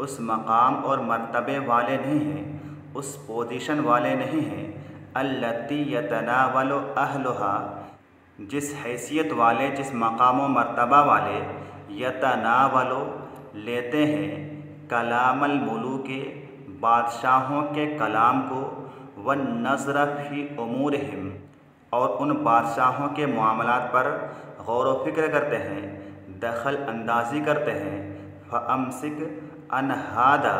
उस मकाम और मर्तबे वाले नहीं हैं, उस पोजीशन वाले नहीं हैं, अल्लती यतनावलु अहलुहा, जिस हैसियत वाले, जिस मकाम व मर्तबा वाले, यतनावलु लेते हैं, कलामल मुलूके, बादशाहों के कलाम को, वन नज़र फ़ी उमूरिहिम, और उन बादशाहों के मामलात पर गौर व फिक्र करते हैं, दखल अंदाज़ी करते हैं। फ़अम्सिक अनहादा,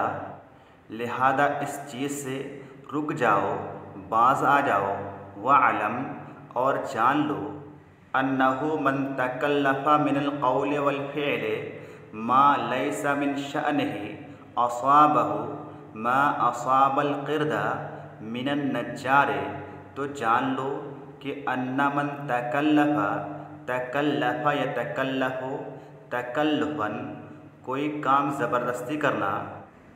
लिहाजा इस चीज़ से रुक जाओ, बाज आ जाओ। वअलम, और जान लो, अन्नहु मन तकल्लफ़ मिनल क़ौल वल फ़िअल मा लैसा मिन शअनिही असाबहु मा असाबल क़िरदा मिनन नज्जारे। तो जान लो कि अन्ना मन तकल्लफ़, तकल्लफ़ यतकल्लफ़ु तकल्लुफ़न, कोई काम ज़बरदस्ती करना,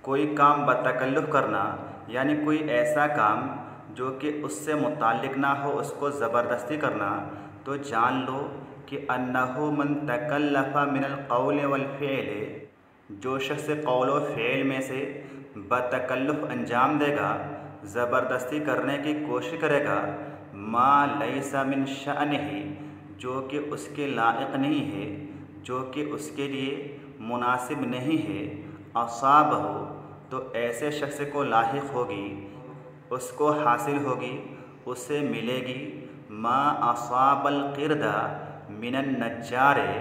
कोई काम बतकल्लुफ़ करना, यानी कोई ऐसा काम जो कि उससे मुताल्लिक़ ना हो उसको ज़बरदस्ती करना। तो जान लो कि अन्नहु मन तकल्लफ़ मिनल क़ौल वल फ़िअल, जो शख्स क़ौल व फ़िअल में से बतकल्लुफ़ अंजाम देगा, ज़बरदस्ती करने की कोशिश करेगा, मा लैसा मिन शअनिही, जो कि उसके लायक नहीं है, जो कि उसके लिए मुनासिब नहीं है, असाबहु, तो ऐसे शख्स को लाहिक़ होगी, उसको हासिल होगी, उसे मिलेगी, मा असाबल क़िरदा मिनन नज्जारे,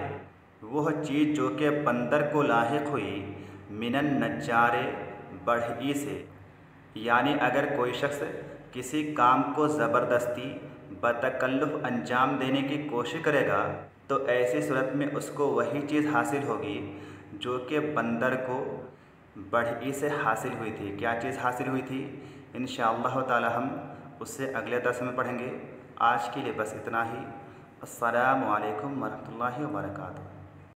वह चीज़ जो कि बंदर को लाहिक़ हुई, मिनन नज्जारे, बढ़ई से। यानी अगर कोई शख्स किसी काम को ज़बरदस्ती बतकल्लुफ़ अंजाम देने की कोशिश करेगा तो ऐसी सूरत में उसको वही चीज़ हासिल होगी जो कि बंदर को बढ़ई से हासिल हुई थी। क्या चीज़ हासिल हुई थी? इंशाअल्लाह ताला हम उससे अगले दर्स में पढ़ेंगे। आज के लिए बस इतना ही। अस्सलामु अलैकुम वरहमतुल्लाहि वबरकातुहू।